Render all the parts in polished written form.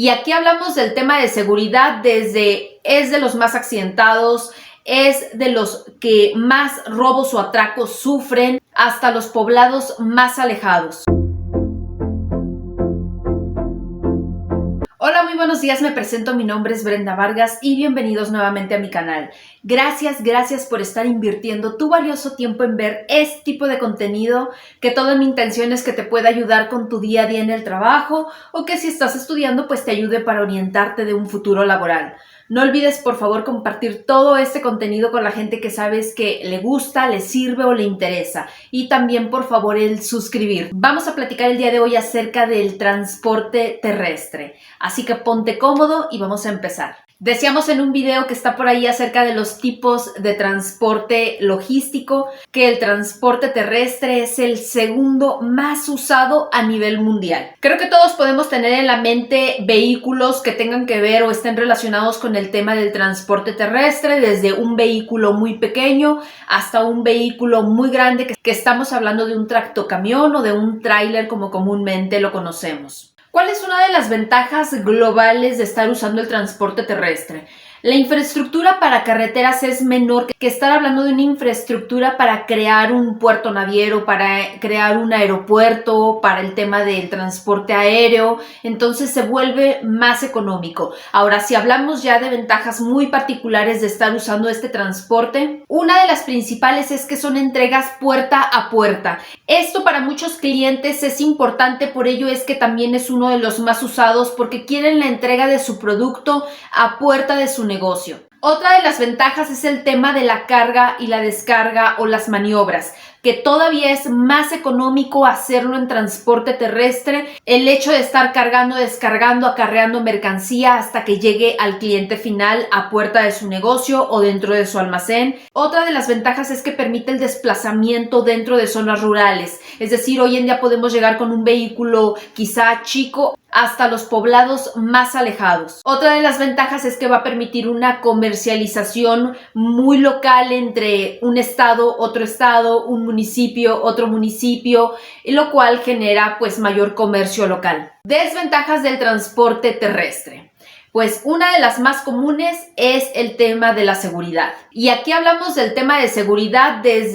Y aquí hablamos del tema de seguridad es de los más accidentados, es de los que más robos o atracos sufren, hasta los poblados más alejados. Hola, muy buenos días, me presento, mi nombre es Brenda Vargas y bienvenidos nuevamente a mi canal. Gracias por estar invirtiendo tu valioso tiempo en ver este tipo de contenido, que toda mi intención es que te pueda ayudar con tu día a día en el trabajo o que si estás estudiando pues te ayude para orientarte de un futuro laboral. No olvides por favor compartir todo este contenido con la gente que sabes que le gusta, le sirve o le interesa. Y también por favor el suscribir. Vamos a platicar el día de hoy acerca del transporte terrestre. Así que ponte cómodo y vamos a empezar. Decíamos en un video que está por ahí acerca de los tipos de transporte logístico que el transporte terrestre es el segundo más usado a nivel mundial. Creo que todos podemos tener en la mente vehículos que tengan que ver o estén relacionados con el tema del transporte terrestre, desde un vehículo muy pequeño hasta un vehículo muy grande, que estamos hablando de un tractocamión o de un tráiler como comúnmente lo conocemos. ¿Cuál es una de las ventajas globales de estar usando el transporte terrestre? La infraestructura para carreteras es menor que estar hablando de una infraestructura para crear un puerto naviero, para crear un aeropuerto, para el tema del transporte aéreo. Entonces se vuelve más económico. Ahora, si hablamos ya de ventajas muy particulares de estar usando este transporte, una de las principales es que son entregas puerta a puerta. Esto para muchos clientes es importante, por ello es que también es uno de los más usados porque quieren la entrega de su producto a puerta de su negocio. Otra de las ventajas es el tema de la carga y la descarga o las maniobras, que todavía es más económico hacerlo en transporte terrestre, el hecho de estar cargando, descargando, acarreando mercancía hasta que llegue al cliente final a puerta de su negocio o dentro de su almacén. Otra de las ventajas es que permite el desplazamiento dentro de zonas rurales, es decir, hoy en día podemos llegar con un vehículo quizá chico hasta los poblados más alejados. Otra de las ventajas es que va a permitir una comercialización muy local entre un estado, otro estado, un municipio, otro municipio, lo cual genera pues mayor comercio local. Desventajas del transporte terrestre. Pues una de las más comunes es el tema de la seguridad. Y aquí hablamos del tema de seguridad es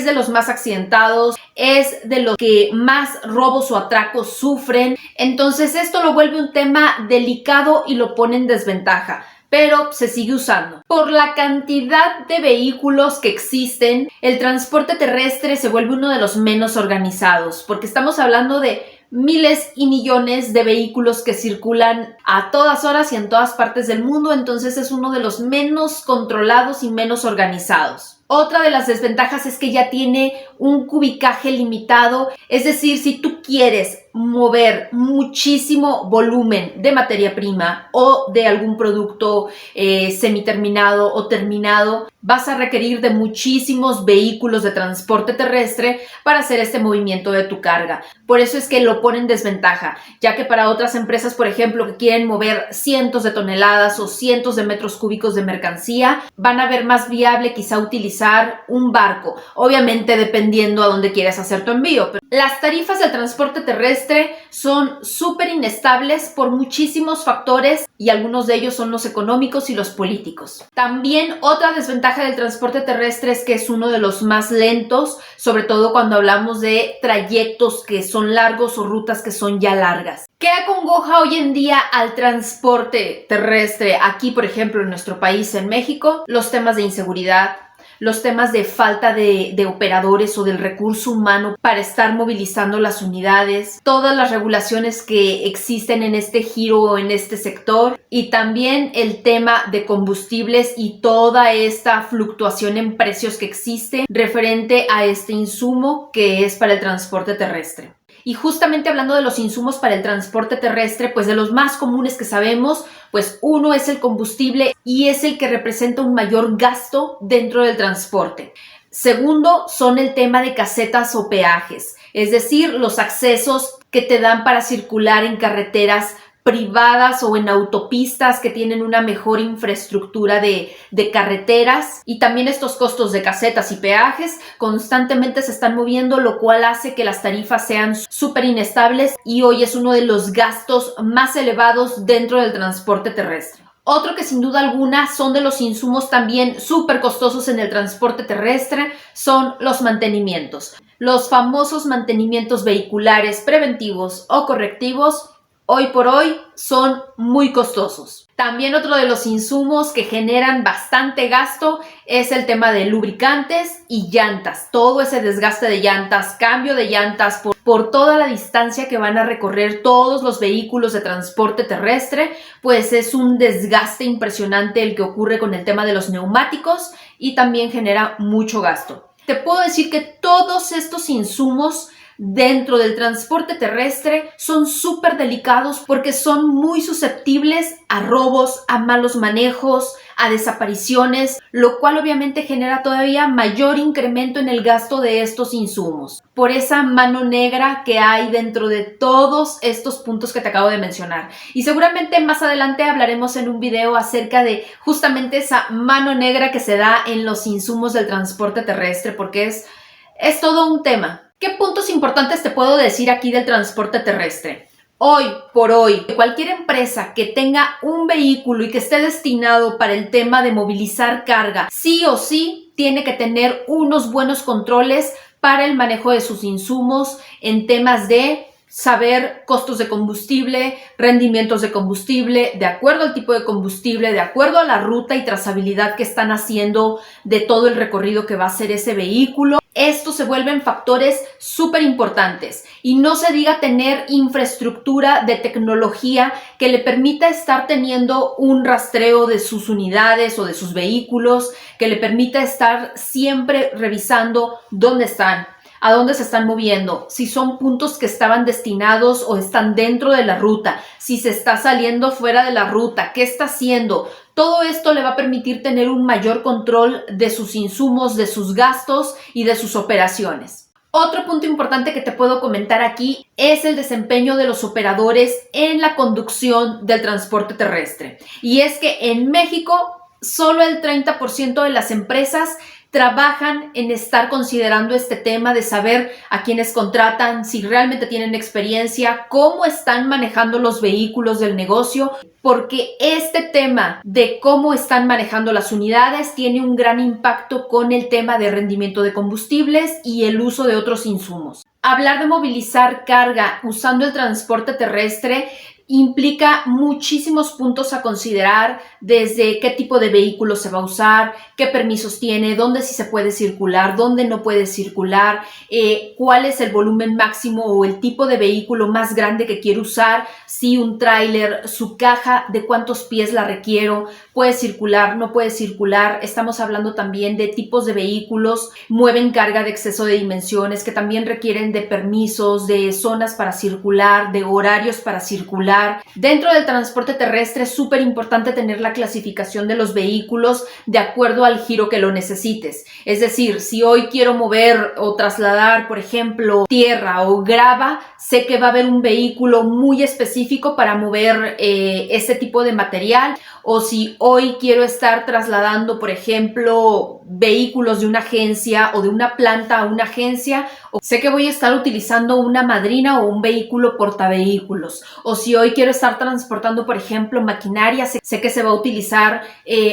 de los más accidentados, es de los que más robos o atracos sufren. Entonces esto lo vuelve un tema delicado y lo pone en desventaja, pero se sigue usando. Por la cantidad de vehículos que existen, el transporte terrestre se vuelve uno de los menos organizados, porque estamos hablando de miles y millones de vehículos que circulan a todas horas y en todas partes del mundo, entonces es uno de los menos controlados y menos organizados. Otra de las desventajas es que ya tiene un cubicaje limitado, es decir, si tú quieres mover muchísimo volumen de materia prima o de algún producto semiterminado o terminado, vas a requerir de muchísimos vehículos de transporte terrestre para hacer este movimiento de tu carga. Por eso es que lo pone en desventaja, ya que para otras empresas, por ejemplo, que quieren mover cientos de toneladas o cientos de metros cúbicos de mercancía, van a ver más viable quizá utilizar un barco, obviamente dependiendo a dónde quieras hacer tu envío. Pero las tarifas del transporte terrestre son súper inestables por muchísimos factores y algunos de ellos son los económicos y los políticos. También otra desventaja del transporte terrestre es que es uno de los más lentos, sobre todo cuando hablamos de trayectos que son largos o rutas que son ya largas. ¿Qué acongoja hoy en día al transporte terrestre aquí, por ejemplo, en nuestro país, en México? Los temas de inseguridad, los temas de falta de operadores o del recurso humano para estar movilizando las unidades, todas las regulaciones que existen en este giro o en este sector, y también el tema de combustibles y toda esta fluctuación en precios que existe referente a este insumo que es para el transporte terrestre. Y justamente hablando de los insumos para el transporte terrestre, pues de los más comunes que sabemos, pues uno es el combustible y es el que representa un mayor gasto dentro del transporte. Segundo, son el tema de casetas o peajes, es decir, los accesos que te dan para circular en carreteras privadas o en autopistas que tienen una mejor infraestructura de carreteras, y también estos costos de casetas y peajes constantemente se están moviendo, lo cual hace que las tarifas sean súper inestables y hoy es uno de los gastos más elevados dentro del transporte terrestre. Otro que sin duda alguna son de los insumos también súper costosos en el transporte terrestre son los mantenimientos. Los famosos mantenimientos vehiculares preventivos o correctivos hoy por hoy son muy costosos. También otro de los insumos que generan bastante gasto es el tema de lubricantes y llantas. Todo ese desgaste de llantas, cambio de llantas por toda la distancia que van a recorrer todos los vehículos de transporte terrestre, pues es un desgaste impresionante el que ocurre con el tema de los neumáticos y también genera mucho gasto. Te puedo decir que todos estos insumos dentro del transporte terrestre son súper delicados porque son muy susceptibles a robos, a malos manejos, a desapariciones, lo cual obviamente genera todavía mayor incremento en el gasto de estos insumos, por esa mano negra que hay dentro de todos estos puntos que te acabo de mencionar. Y seguramente más adelante hablaremos en un video acerca de justamente esa mano negra que se da en los insumos del transporte terrestre, porque es todo un tema. ¿Qué puntos importantes te puedo decir aquí del transporte terrestre? Hoy por hoy, cualquier empresa que tenga un vehículo y que esté destinado para el tema de movilizar carga, sí o sí tiene que tener unos buenos controles para el manejo de sus insumos en temas de saber costos de combustible, rendimientos de combustible, de acuerdo al tipo de combustible, de acuerdo a la ruta y trazabilidad que están haciendo de todo el recorrido que va a hacer ese vehículo. Estos se vuelven factores súper importantes y no se diga tener infraestructura de tecnología que le permita estar teniendo un rastreo de sus unidades o de sus vehículos, que le permita estar siempre revisando dónde están, a dónde se están moviendo, si son puntos que estaban destinados o están dentro de la ruta, si se está saliendo fuera de la ruta, qué está haciendo. Todo esto le va a permitir tener un mayor control de sus insumos, de sus gastos y de sus operaciones. Otro punto importante que te puedo comentar aquí es el desempeño de los operadores en la conducción del transporte terrestre. Y es que en México solo el 30% de las empresas trabajan en estar considerando este tema de saber a quiénes contratan, si realmente tienen experiencia, cómo están manejando los vehículos del negocio, porque este tema de cómo están manejando las unidades tiene un gran impacto con el tema de rendimiento de combustibles y el uso de otros insumos. Hablar de movilizar carga usando el transporte terrestre implica muchísimos puntos a considerar, desde qué tipo de vehículo se va a usar, qué permisos tiene, dónde sí se puede circular, dónde no puede circular, cuál es el volumen máximo o el tipo de vehículo más grande que quiero usar, si un tráiler, su caja, de cuántos pies la requiero, puede circular, no puede circular. Estamos hablando también de tipos de vehículos, mueven carga de exceso de dimensiones, que también requieren de permisos, de zonas para circular, de horarios para circular. Dentro del transporte terrestre es súper importante tener la clasificación de los vehículos de acuerdo al giro que lo necesites. Es decir, si hoy quiero mover o trasladar, por ejemplo, tierra o grava, sé que va a haber un vehículo muy específico para mover ese tipo de material. O si hoy quiero estar trasladando, por ejemplo, vehículos de una agencia o de una planta a una agencia, sé que voy a estar utilizando una madrina o un vehículo portavehículos. O si hoy quiero estar transportando, por ejemplo, maquinaria, sé que se va a utilizar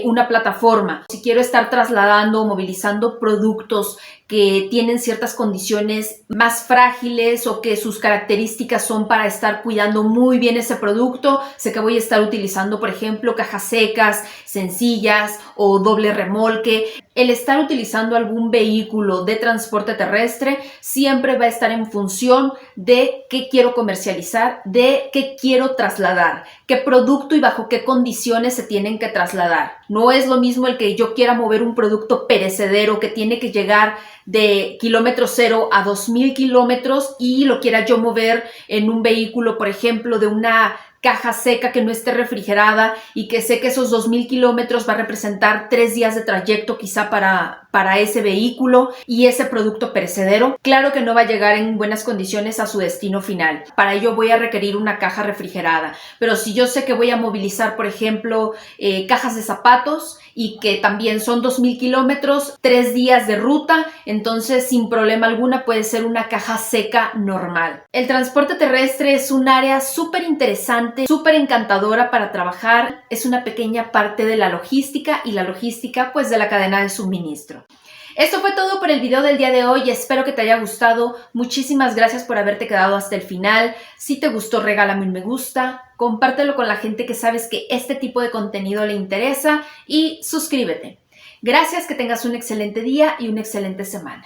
una plataforma. Si quiero estar trasladando o movilizando productos que tienen ciertas condiciones más frágiles o que sus características son para estar cuidando muy bien ese producto, sé que voy a estar utilizando, por ejemplo, cajas secas, sencillas o doble remolque. El estar utilizando algún vehículo de transporte terrestre siempre va a estar en función de qué quiero comercializar, de qué quiero trasladar, qué producto y bajo qué condiciones se tienen que trasladar. No es lo mismo el que yo quiera mover un producto perecedero que tiene que llegar de kilómetro cero a 2000 kilómetros y lo quiera yo mover en un vehículo, por ejemplo, de una caja seca que no esté refrigerada y que sé que esos 2,000 kilómetros va a representar 3 días de trayecto quizá para ese vehículo y ese producto perecedero, claro que no va a llegar en buenas condiciones a su destino final. Para ello voy a requerir una caja refrigerada. Pero si yo sé que voy a movilizar, por ejemplo, cajas de zapatos y que también son 2,000 kilómetros, 3 días de ruta, entonces sin problema alguna puede ser una caja seca normal. El transporte terrestre es un área súper interesante, súper encantadora para trabajar. Es una pequeña parte de la logística y la logística pues de la cadena de suministro. Esto fue todo por el video del día de hoy, espero que te haya gustado, muchísimas gracias por haberte quedado hasta el final. Si te gustó, regálame un me gusta, compártelo con la gente que sabes que este tipo de contenido le interesa y suscríbete. Gracias, que tengas un excelente día y una excelente semana.